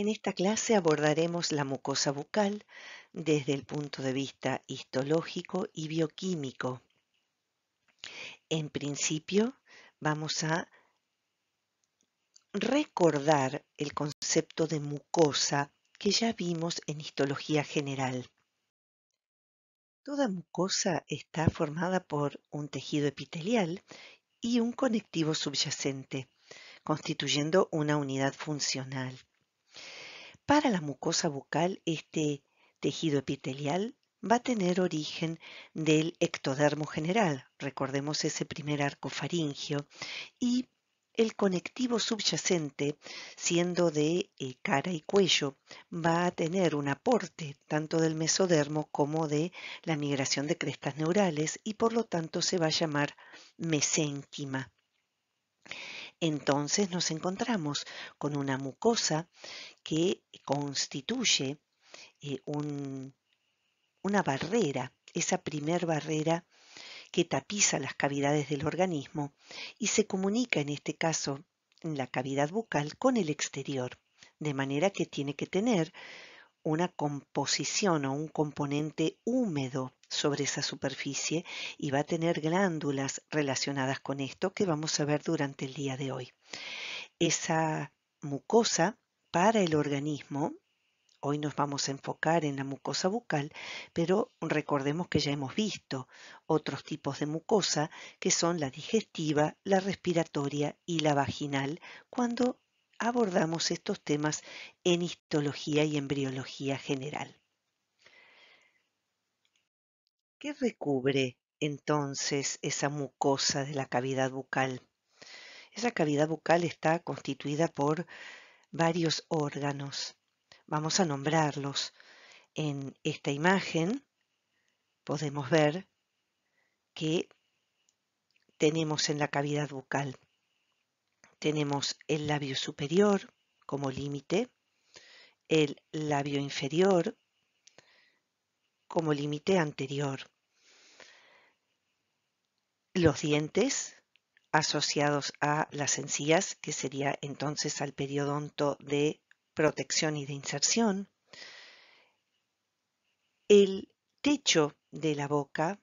En esta clase abordaremos la mucosa bucal desde el punto de vista histológico y bioquímico. En principio, vamos a recordar el concepto de mucosa que ya vimos en histología general. Toda mucosa está formada por un tejido epitelial y un conectivo subyacente, constituyendo una unidad funcional. Para la mucosa bucal, este tejido epitelial va a tener origen del ectodermo general, recordemos ese primer arco faríngeo, y el conectivo subyacente, siendo de cara y cuello, va a tener un aporte tanto del mesodermo como de la migración de crestas neurales y por lo tanto se va a llamar mesénquima. Entonces nos encontramos con una mucosa que constituye una barrera, esa primer barrera que tapiza las cavidades del organismo y se comunica en este caso en la cavidad bucal con el exterior, de manera que tiene que tener una composición o un componente húmedo sobre esa superficie y va a tener glándulas relacionadas con esto que vamos a ver durante el día de hoy. Esa mucosa para el organismo, hoy nos vamos a enfocar en la mucosa bucal, pero recordemos que ya hemos visto otros tipos de mucosa que son la digestiva, la respiratoria y la vaginal cuando abordamos estos temas en histología y embriología general. ¿Qué recubre entonces esa mucosa de la cavidad bucal? Esa cavidad bucal está constituida por varios órganos. Vamos a nombrarlos. En esta imagen podemos ver que tenemos en la cavidad bucal, tenemos el labio superior como límite, el labio inferior como límite anterior, los dientes asociados a las encías, que sería entonces al periodonto de protección y de inserción, el techo de la boca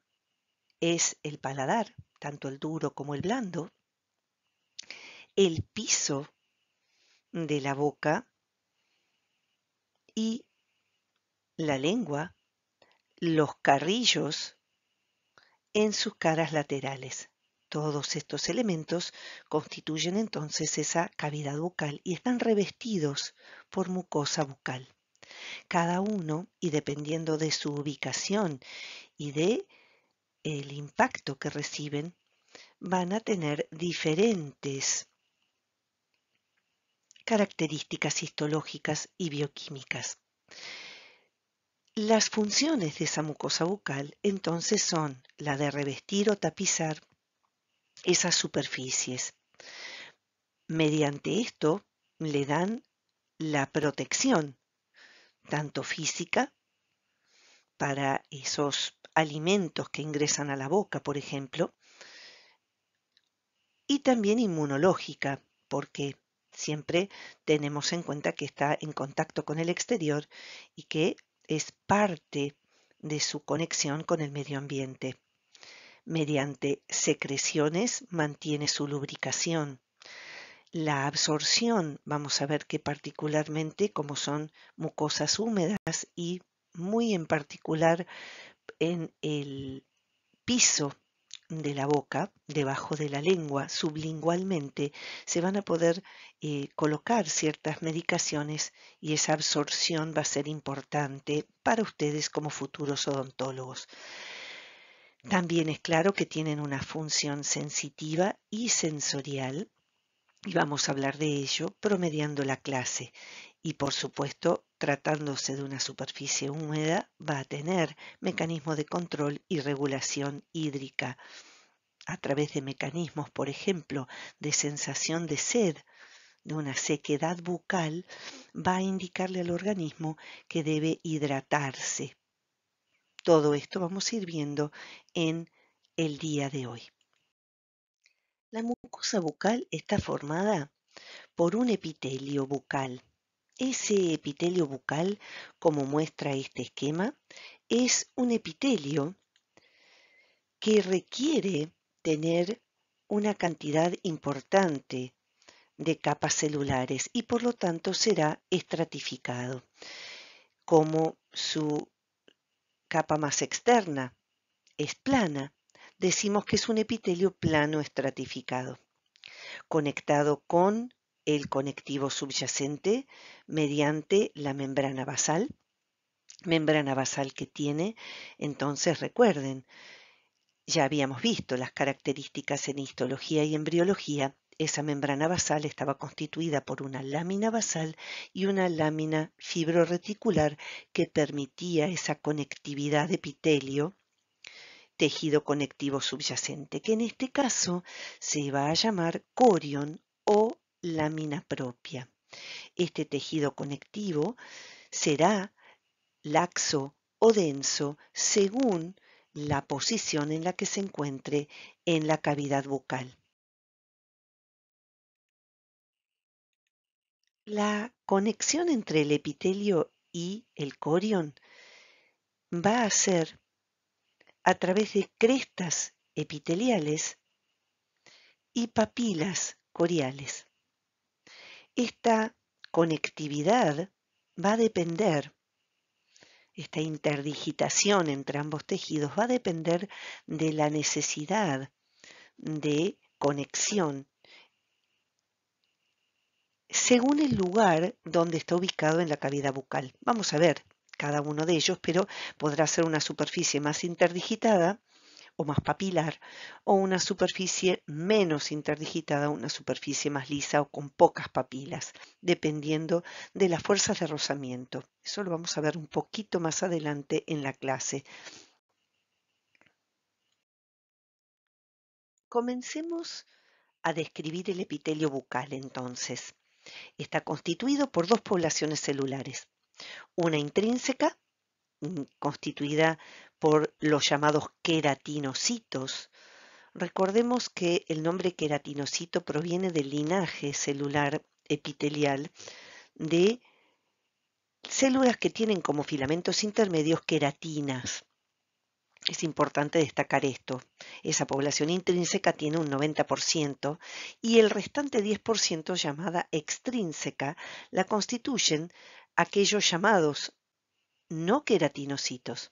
es el paladar, tanto el duro como el blando, el piso de la boca y la lengua, los carrillos en sus caras laterales. Todos estos elementos constituyen entonces esa cavidad bucal y están revestidos por mucosa bucal. Cada uno, y dependiendo de su ubicación y de el impacto que reciben, van a tener diferentes características histológicas y bioquímicas. Las funciones de esa mucosa bucal entonces son la de revestir o tapizar esas superficies. Mediante esto le dan la protección, tanto física, para esos alimentos que ingresan a la boca, por ejemplo, y también inmunológica, porque siempre tenemos en cuenta que está en contacto con el exterior y que es parte de su conexión con el medio ambiente. Mediante secreciones mantiene su lubricación. La absorción, vamos a ver que particularmente como son mucosas húmedas y muy en particular en el piso de la boca, debajo de la lengua, sublingualmente, se van a poder colocar ciertas medicaciones y esa absorción va a ser importante para ustedes como futuros odontólogos. También es claro que tienen una función sensitiva y sensorial y vamos a hablar de ello promediando la clase. Y por supuesto, tratándose de una superficie húmeda, va a tener mecanismos de control y regulación hídrica a través de mecanismos, por ejemplo, de sensación de sed, de una sequedad bucal, va a indicarle al organismo que debe hidratarse. Todo esto vamos a ir viendo en el día de hoy. La mucosa bucal está formada por un epitelio bucal. Ese epitelio bucal, como muestra este esquema, es un epitelio que requiere tener una cantidad importante de capas celulares y por lo tanto será estratificado. Como su capa más externa es plana, decimos que es un epitelio plano estratificado, conectado con el conectivo subyacente mediante la membrana basal que tiene, entonces recuerden, ya habíamos visto las características en histología y embriología. Esa membrana basal estaba constituida por una lámina basal y una lámina fibroreticular que permitía esa conectividad de epitelio, tejido conectivo subyacente, que en este caso se va a llamar corion o lámina propia. Este tejido conectivo será laxo o denso según la posición en la que se encuentre en la cavidad bucal. La conexión entre el epitelio y el corion va a ser a través de crestas epiteliales y papilas coriales. Esta conectividad va a depender, esta interdigitación entre ambos tejidos va a depender de la necesidad de conexión según el lugar donde está ubicado en la cavidad bucal. Vamos a ver cada uno de ellos, pero podrá ser una superficie más interdigitada o más papilar, o una superficie menos interdigitada, una superficie más lisa o con pocas papilas, dependiendo de las fuerzas de rozamiento. Eso lo vamos a ver un poquito más adelante en la clase. Comencemos a describir el epitelio bucal entonces. Está constituido por dos poblaciones celulares, una intrínseca, constituida por los llamados queratinocitos. Recordemos que el nombre queratinocito proviene del linaje celular epitelial de células que tienen como filamentos intermedios queratinas. Es importante destacar esto. Esa población intrínseca tiene un 90% y el restante 10% llamada extrínseca la constituyen aquellos llamados no queratinocitos,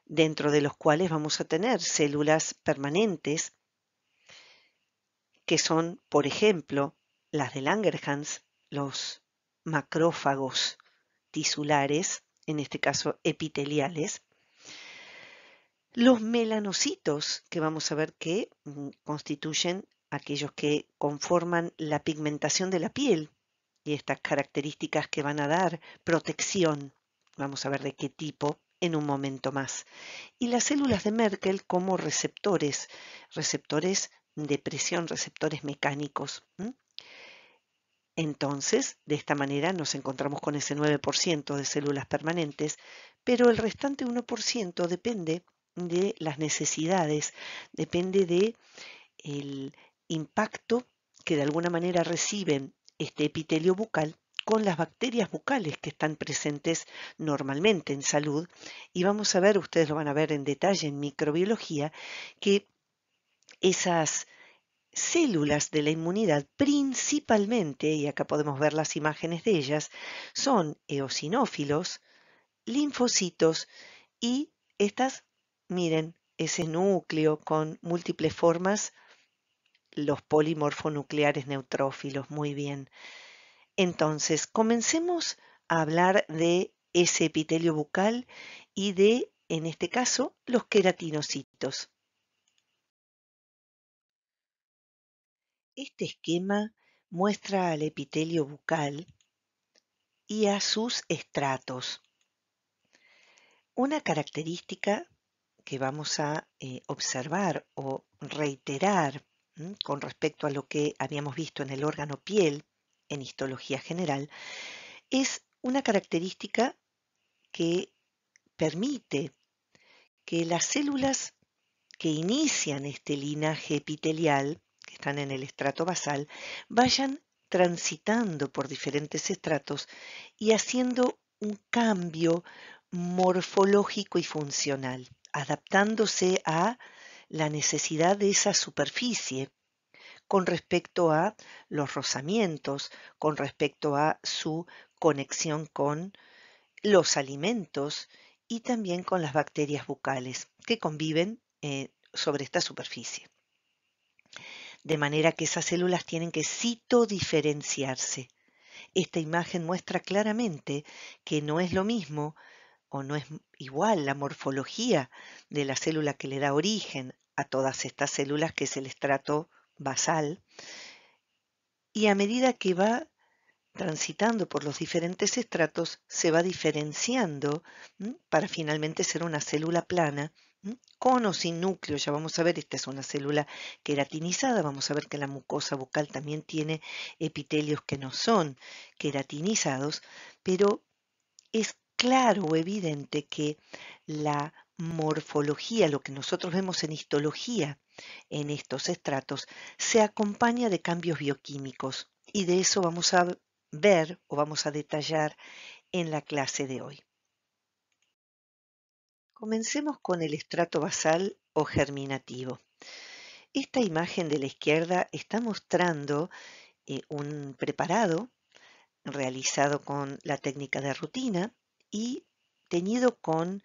dentro de los cuales vamos a tener células permanentes que son, por ejemplo, las de Langerhans, los macrófagos tisulares, en este caso epiteliales, los melanocitos, que vamos a ver que constituyen aquellos que conforman la pigmentación de la piel y estas características que van a dar protección. Vamos a ver de qué tipo en un momento más. Y las células de Merkel como receptores de presión, receptores mecánicos. Entonces, de esta manera nos encontramos con ese 9% de células permanentes, pero el restante 1% depende de las necesidades, depende de el impacto que de alguna manera reciben este epitelio bucal con las bacterias bucales que están presentes normalmente en salud. Y vamos a ver, ustedes lo van a ver en detalle en microbiología, que esas células de la inmunidad principalmente, y acá podemos ver las imágenes de ellas, son eosinófilos, linfocitos y estas, miren, ese núcleo con múltiples formas, los polimorfonucleares neutrófilos, muy bien. Entonces, comencemos a hablar de ese epitelio bucal y de, en este caso, los queratinocitos. Este esquema muestra al epitelio bucal y a sus estratos. Una característica que vamos a observar o reiterar con respecto a lo que habíamos visto en el órgano piel, en histología general, es una característica que permite que las células que inician este linaje epitelial, que están en el estrato basal, vayan transitando por diferentes estratos y haciendo un cambio morfológico y funcional, adaptándose a la necesidad de esa superficie con respecto a los rozamientos, con respecto a su conexión con los alimentos y también con las bacterias bucales que conviven sobre esta superficie. De manera que esas células tienen que citodiferenciarse. Esta imagen muestra claramente que no es lo mismo o no es igual la morfología de la célula que le da origen a todas estas células, que es el estrato basal, y a medida que va transitando por los diferentes estratos, se va diferenciando para finalmente ser una célula plana, con o sin núcleo. Ya vamos a ver, esta es una célula queratinizada, vamos a ver que la mucosa bucal también tiene epitelios que no son queratinizados, pero es claro o evidente que la morfología, lo que nosotros vemos en histología en estos estratos, se acompaña de cambios bioquímicos, y de eso vamos a ver o vamos a detallar en la clase de hoy. Comencemos con el estrato basal o germinativo. Esta imagen de la izquierda está mostrando un preparado realizado con la técnica de rutina y teñido con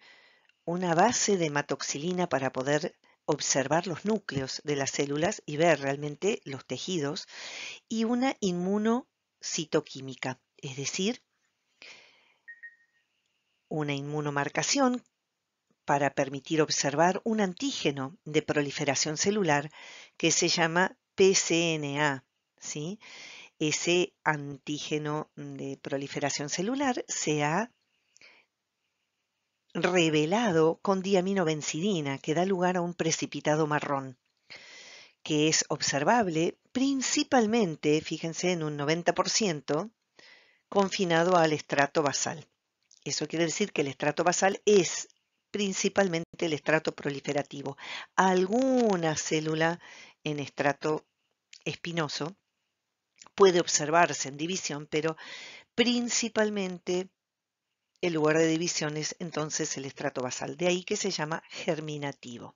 una base de hematoxilina para poder observar los núcleos de las células y ver realmente los tejidos, y una inmunocitoquímica, es decir, una inmunomarcación para permitir observar un antígeno de proliferación celular que se llama PCNA, ¿sí? Ese antígeno de proliferación celular se ha revelado con diaminobencidina, que da lugar a un precipitado marrón, que es observable principalmente, fíjense, en un 90%, confinado al estrato basal. Eso quiere decir que el estrato basal es principalmente el estrato proliferativo. Alguna célula en estrato espinoso puede observarse en división, pero principalmente el lugar de división es entonces el estrato basal. De ahí que se llama germinativo.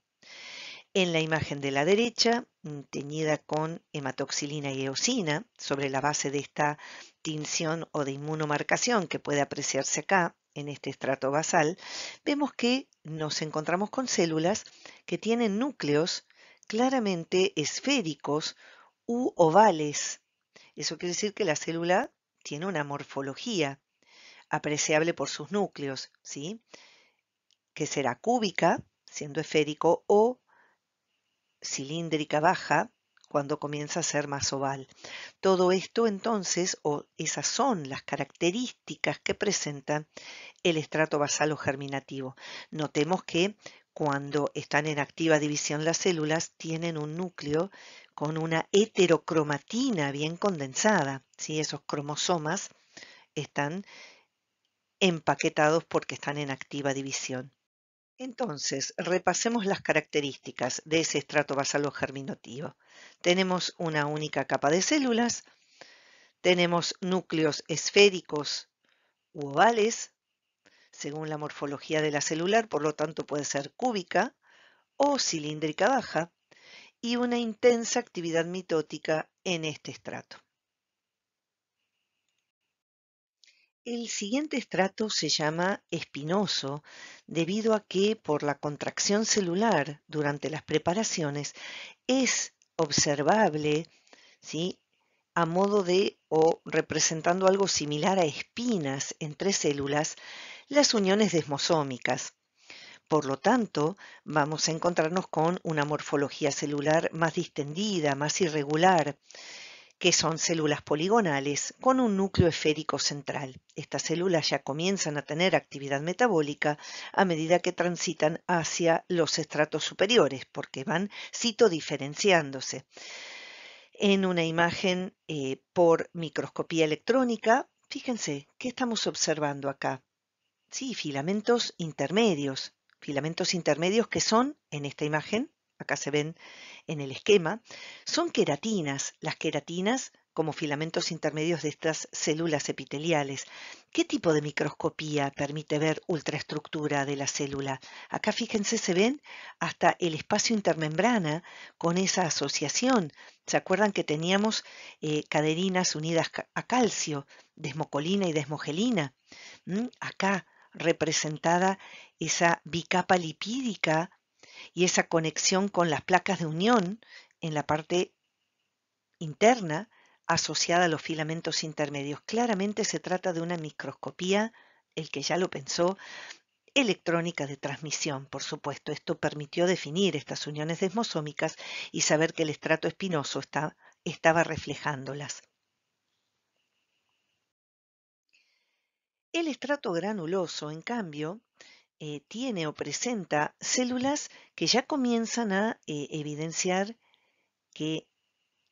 En la imagen de la derecha, teñida con hematoxilina y eosina, sobre la base de esta tinción o de inmunomarcación que puede apreciarse acá, en este estrato basal, vemos que nos encontramos con células que tienen núcleos claramente esféricos u ovales. Eso quiere decir que la célula tiene una morfología apreciable por sus núcleos, ¿sí? Que será cúbica, siendo esférico, o cilíndrica baja, cuando comienza a ser más oval. Todo esto entonces, o esas son las características que presenta el estrato basal o germinativo. Notemos que cuando están en activa división las células tienen un núcleo con una heterocromatina bien condensada, ¿sí? Esos cromosomas están empaquetados porque están en activa división. Entonces, repasemos las características de ese estrato basal o germinativo. Tenemos una única capa de células, tenemos núcleos esféricos u ovales, según la morfología de la celular, por lo tanto puede ser cúbica o cilíndrica baja, y una intensa actividad mitótica en este estrato. El siguiente estrato se llama espinoso debido a que por la contracción celular durante las preparaciones es observable, ¿sí?, a modo de o representando algo similar a espinas entre células, las uniones desmosómicas. Por lo tanto, vamos a encontrarnos con una morfología celular más distendida, más irregular, que son células poligonales con un núcleo esférico central. Estas células ya comienzan a tener actividad metabólica a medida que transitan hacia los estratos superiores, porque van citodiferenciándose. En una imagen por microscopía electrónica, fíjense, ¿qué estamos observando acá? Sí, filamentos intermedios que son, en esta imagen, acá se ven en el esquema, son queratinas. Las queratinas como filamentos intermedios de estas células epiteliales. ¿Qué tipo de microscopía permite ver ultraestructura de la célula? Acá fíjense, se ven hasta el espacio intermembrana con esa asociación. ¿Se acuerdan que teníamos cadeninas unidas a calcio, desmocolina y desmogelina? Acá representada esa bicapa lipídica y esa conexión con las placas de unión en la parte interna asociada a los filamentos intermedios. Claramente se trata de una microscopía, el que ya lo pensó, electrónica de transmisión. Por supuesto, esto permitió definir estas uniones desmosómicas y saber que el estrato espinoso estaba reflejándolas. El estrato granuloso, en cambio, tiene o presenta células que ya comienzan a evidenciar que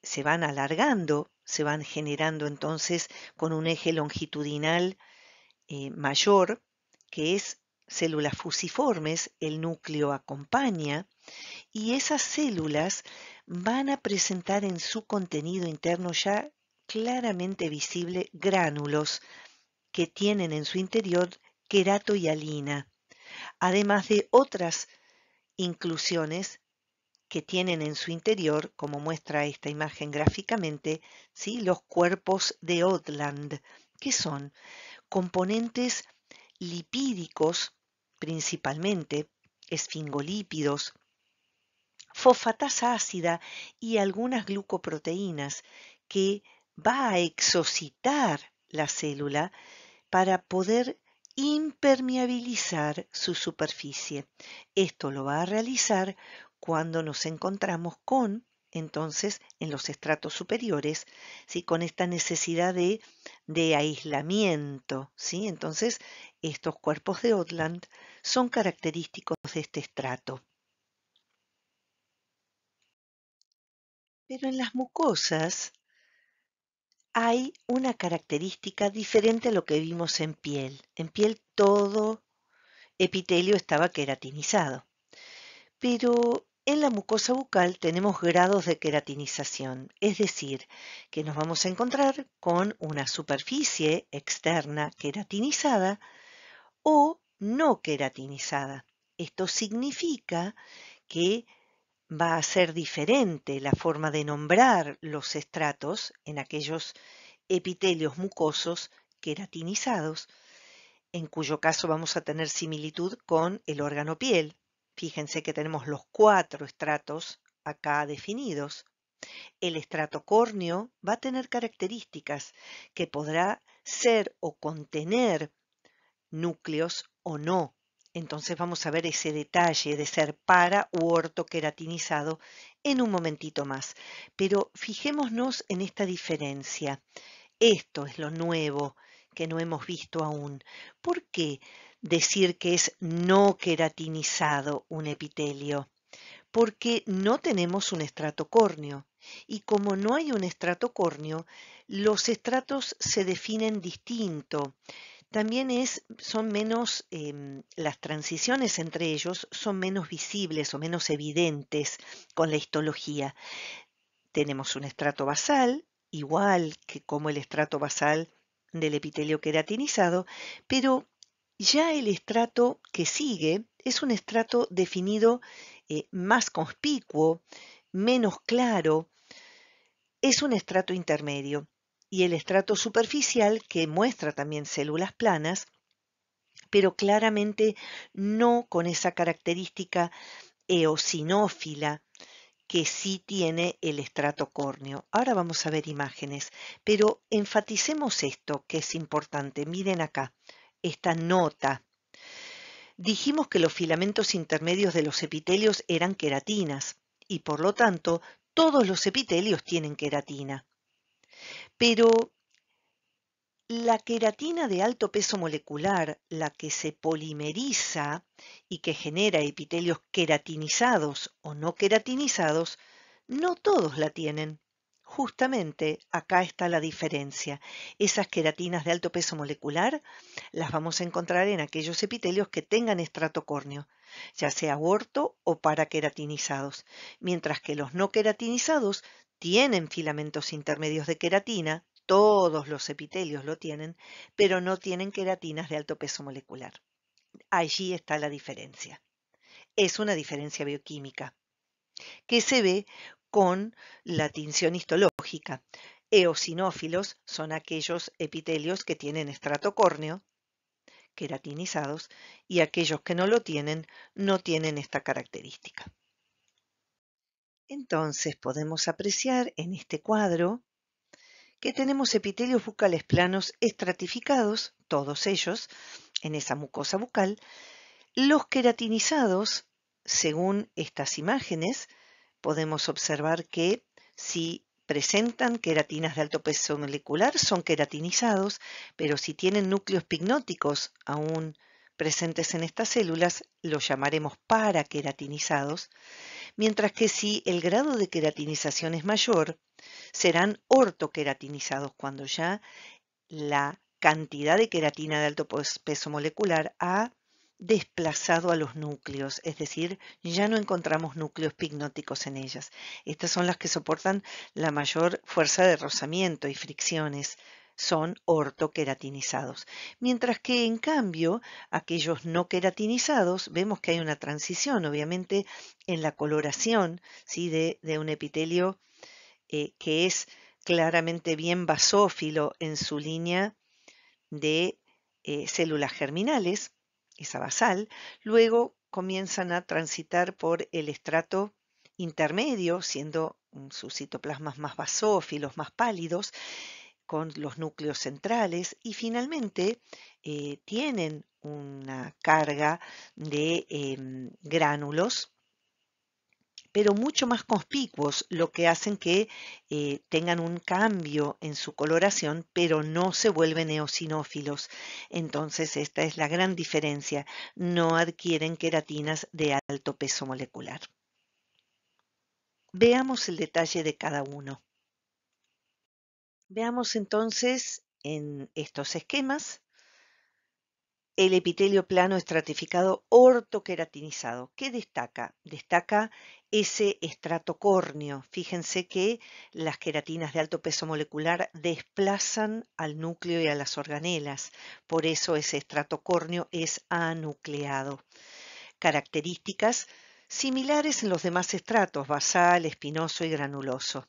se van alargando, se van generando entonces con un eje longitudinal mayor, que es células fusiformes, el núcleo acompaña, y esas células van a presentar en su contenido interno ya claramente visible gránulos que tienen en su interior queratohialina, además de otras inclusiones que tienen en su interior, como muestra esta imagen gráficamente, ¿sí?, los cuerpos de Odland, que son componentes lipídicos, principalmente esfingolípidos, fosfatasa ácida y algunas glucoproteínas que va a exocitar la célula para poder impermeabilizar su superficie. Esto lo va a realizar cuando nos encontramos con, entonces, en los estratos superiores, ¿sí?, con esta necesidad de aislamiento, ¿sí? Entonces, estos cuerpos de Odland son característicos de este estrato. Pero en las mucosas hay una característica diferente a lo que vimos en piel. En piel todo epitelio estaba queratinizado, pero en la mucosa bucal tenemos grados de queratinización, es decir, que nos vamos a encontrar con una superficie externa queratinizada o no queratinizada. Esto significa que va a ser diferente la forma de nombrar los estratos en aquellos epitelios mucosos queratinizados, en cuyo caso vamos a tener similitud con el órgano piel. Fíjense que tenemos los 4 estratos acá definidos. El estrato córneo va a tener características que podrá ser o contener núcleos o no. Entonces vamos a ver ese detalle de ser para u ortoqueratinizado en un momentito más. Pero fijémonos en esta diferencia. Esto es lo nuevo que no hemos visto aún. ¿Por qué decir que es no queratinizado un epitelio? Porque no tenemos un estrato córneo. Y como no hay un estrato córneo, los estratos se definen distinto. También son menos, las transiciones entre ellos son menos visibles o menos evidentes con la histología. Tenemos un estrato basal, igual que como el estrato basal del epitelio queratinizado, pero ya el estrato que sigue es un estrato definido más conspicuo, menos claro, es un estrato intermedio. Y el estrato superficial, que muestra también células planas, pero claramente no con esa característica eosinófila que sí tiene el estrato córneo. Ahora vamos a ver imágenes, pero enfaticemos esto que es importante. Miren acá, esta nota. Dijimos que los filamentos intermedios de los epitelios eran queratinas y por lo tanto todos los epitelios tienen queratina. Pero la queratina de alto peso molecular, la que se polimeriza y que genera epitelios queratinizados o no queratinizados, no todos la tienen. Justamente acá está la diferencia. Esas queratinas de alto peso molecular las vamos a encontrar en aquellos epitelios que tengan estrato córneo, ya sea orto o paraqueratinizados, mientras que los no queratinizados tienen filamentos intermedios de queratina, todos los epitelios lo tienen, pero no tienen queratinas de alto peso molecular. Allí está la diferencia. Es una diferencia bioquímica que se ve con la tinción histológica. Eosinófilos son aquellos epitelios que tienen estrato córneo, queratinizados, y aquellos que no lo tienen, no tienen esta característica. Entonces podemos apreciar en este cuadro que tenemos epitelios bucales planos estratificados, todos ellos, en esa mucosa bucal. Los queratinizados, según estas imágenes, podemos observar que si presentan queratinas de alto peso molecular, son queratinizados, pero si tienen núcleos pignóticos aún presentes en estas células, los llamaremos paraqueratinizados, mientras que si el grado de queratinización es mayor, serán ortoqueratinizados cuando ya la cantidad de queratina de alto peso molecular ha desplazado a los núcleos, es decir, ya no encontramos núcleos pignóticos en ellas. Estas son las que soportan la mayor fuerza de rozamiento y fricciones, son ortoqueratinizados. Mientras que en cambio, aquellos no queratinizados, vemos que hay una transición, obviamente, en la coloración, ¿sí?, de un epitelio que es claramente bien basófilo en su línea de células germinales, esa basal, luego comienzan a transitar por el estrato intermedio, siendo sus citoplasmas más basófilos, más pálidos, con los núcleos centrales, y finalmente tienen una carga de gránulos, pero mucho más conspicuos, lo que hacen que tengan un cambio en su coloración, pero no se vuelven eosinófilos. Entonces, esta es la gran diferencia. No adquieren queratinas de alto peso molecular. Veamos el detalle de cada uno. Veamos entonces en estos esquemas el epitelio plano estratificado ortoqueratinizado. ¿Qué destaca? Destaca ese estrato córneo. Fíjense que las queratinas de alto peso molecular desplazan al núcleo y a las organelas. Por eso ese estrato córneo es anucleado. Características similares en los demás estratos, basal, espinoso y granuloso.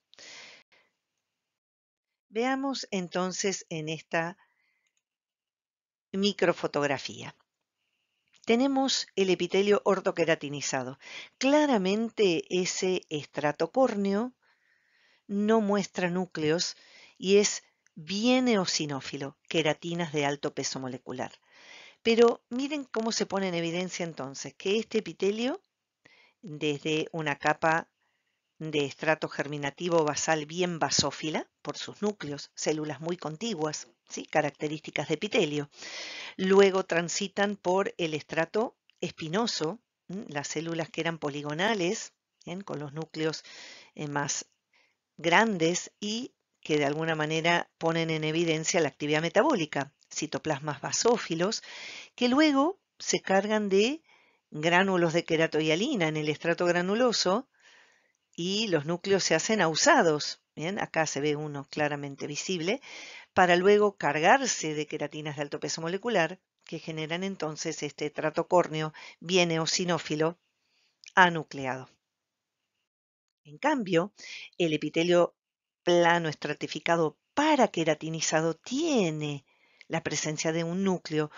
Veamos entonces en esta microfotografía. Tenemos el epitelio ortoqueratinizado. Claramente ese estrato córneo no muestra núcleos y es bien eosinófilo, queratinas de alto peso molecular. Pero miren cómo se pone en evidencia entonces que este epitelio, desde una capa de estrato germinativo basal bien basófila, por sus núcleos, células muy contiguas, ¿sí?, características de epitelio, luego transitan por el estrato espinoso, las células que eran poligonales, ¿bien?, con los núcleos más grandes y que de alguna manera ponen en evidencia la actividad metabólica, citoplasmas basófilos, que luego se cargan de gránulos de queratohialina en el estrato granuloso y los núcleos se hacen ausados. Bien, acá se ve uno claramente visible, para luego cargarse de queratinas de alto peso molecular, que generan entonces este estrato córneo bien eosinófilo anucleado. En cambio, el epitelio plano estratificado paraqueratinizado tiene la presencia de un núcleo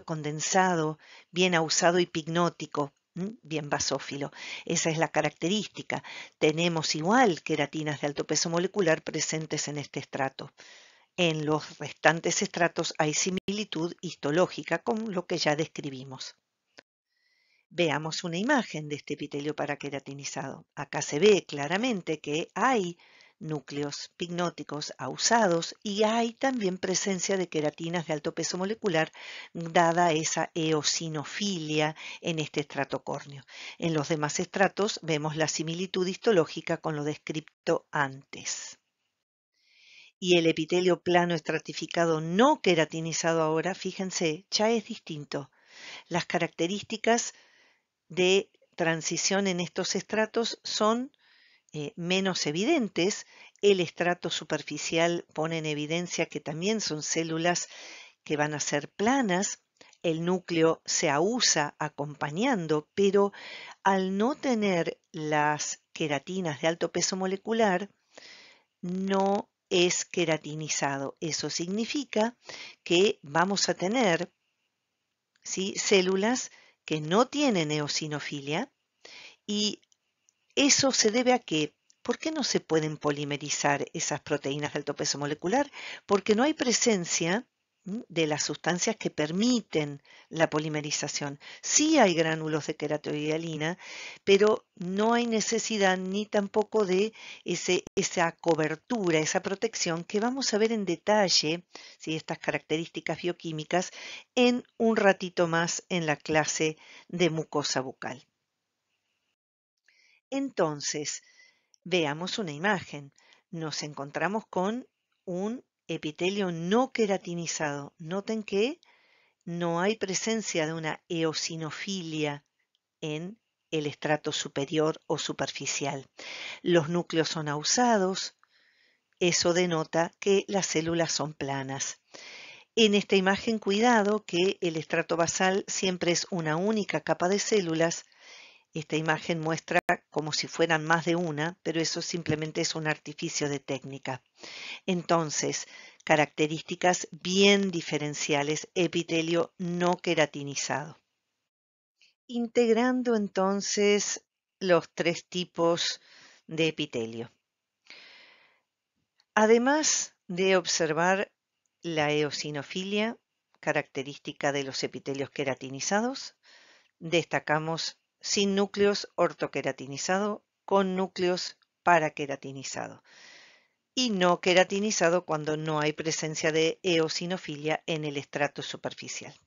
condensado, bien ausado y pignótico, bien basófilo. Esa es la característica. Tenemos igual queratinas de alto peso molecular presentes en este estrato. En los restantes estratos hay similitud histológica con lo que ya describimos. Veamos una imagen de este epitelio paraqueratinizado. Acá se ve claramente que hay núcleos pignóticos ausados y hay también presencia de queratinas de alto peso molecular, dada esa eosinofilia en este estrato córneo. En los demás estratos vemos la similitud histológica con lo descrito antes. Y el epitelio plano estratificado no queratinizado ahora, fíjense, ya es distinto. Las características de transición en estos estratos son menos evidentes. El estrato superficial pone en evidencia que también son células que van a ser planas. El núcleo se aúsa acompañando, pero al no tener las queratinas de alto peso molecular, no es queratinizado. Eso significa que vamos a tener, ¿sí?, células que no tienen eosinofilia, y eso se debe a que, ¿por qué no se pueden polimerizar esas proteínas de alto peso molecular? Porque no hay presencia de las sustancias que permiten la polimerización. Sí hay gránulos de queratoidealina, pero no hay necesidad ni tampoco de esa cobertura, esa protección que vamos a ver en detalle, ¿sí?, estas características bioquímicas en un ratito más en la clase de mucosa bucal. Entonces, veamos una imagen. Nos encontramos con un epitelio no queratinizado. Noten que no hay presencia de una eosinofilia en el estrato superior o superficial. Los núcleos son ausados. Eso denota que las células son planas. En esta imagen, cuidado que el estrato basal siempre es una única capa de células. Esta imagen muestra como si fueran más de una, pero eso simplemente es un artificio de técnica. Entonces, características bien diferenciales, epitelio no queratinizado. Integrando entonces los tres tipos de epitelio. Además de observar la eosinofilia, característica de los epitelios queratinizados, destacamos sin núcleos ortoqueratinizado, con núcleos paraqueratinizado y no queratinizado cuando no hay presencia de eosinofilia en el estrato superficial.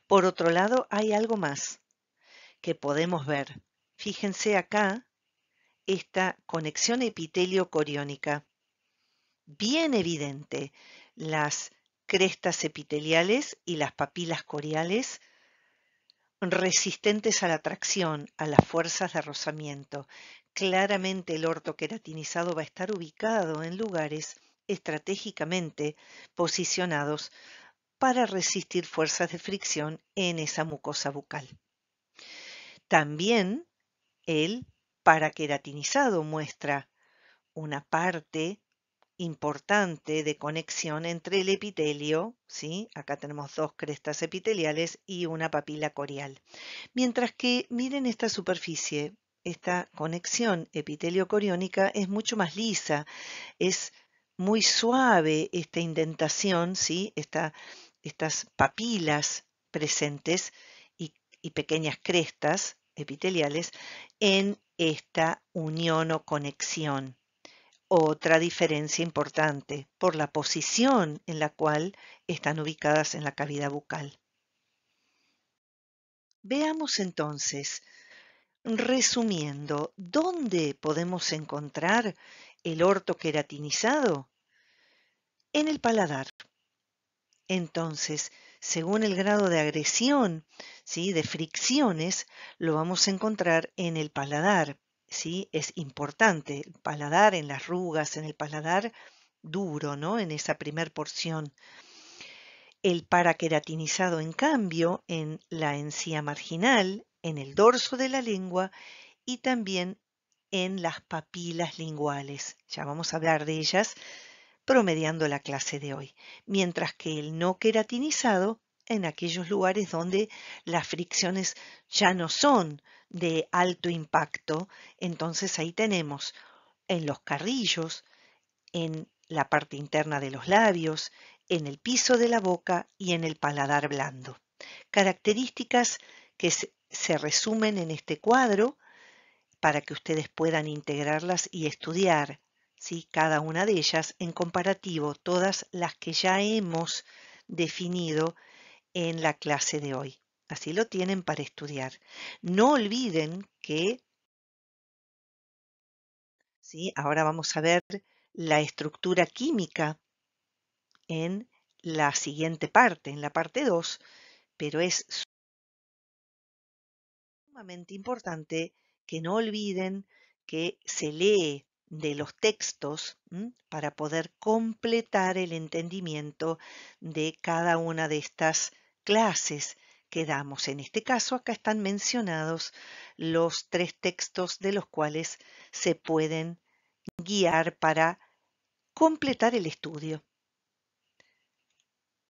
Por otro lado, hay algo más que podemos ver. Fíjense acá esta conexión epitelio-coriónica, bien evidente. Las crestas epiteliales y las papilas coriales resistentes a la tracción, a las fuerzas de rozamiento. Claramente el ortoqueratinizado va a estar ubicado en lugares estratégicamente posicionados para resistir fuerzas de fricción en esa mucosa bucal. También el paraqueratinizado muestra una parte importante de conexión entre el epitelio, ¿sí? Acá tenemos dos crestas epiteliales y una papila corial. Mientras que, miren esta superficie, esta conexión epitelio-coriónica es mucho más lisa, es muy suave esta indentación, ¿sí?, estas papilas presentes y pequeñas crestas epiteliales en esta unión o conexión. Otra diferencia importante por la posición en la cual están ubicadas en la cavidad bucal. Veamos entonces, resumiendo, ¿dónde podemos encontrar el ortoqueratinizado? En el paladar. Entonces, según el grado de agresión, ¿sí?, de fricciones, lo vamos a encontrar en el paladar, ¿sí? Es importante, el paladar, en las arrugas, en el paladar duro, ¿no?, en esa primer porción. El paraqueratinizado, en cambio, en la encía marginal, en el dorso de la lengua y también en las papilas linguales. Ya vamos a hablar de ellas promediando la clase de hoy. Mientras que el no queratinizado en aquellos lugares donde las fricciones ya no son de alto impacto, entonces ahí tenemos en los carrillos, en la parte interna de los labios, en el piso de la boca y en el paladar blando. Características que se resumen en este cuadro para que ustedes puedan integrarlas y estudiar, ¿sí?, cada una de ellas en comparativo, todas las que ya hemos definido en la clase de hoy. Así lo tienen para estudiar. No olviden que, ¿sí?, ahora vamos a ver la estructura química en la siguiente parte, en la parte 2, pero es sumamente importante que no olviden que se lee de los textos para poder completar el entendimiento de cada una de estas clases que damos. En este caso, acá están mencionados los 3 textos de los cuales se pueden guiar para completar el estudio.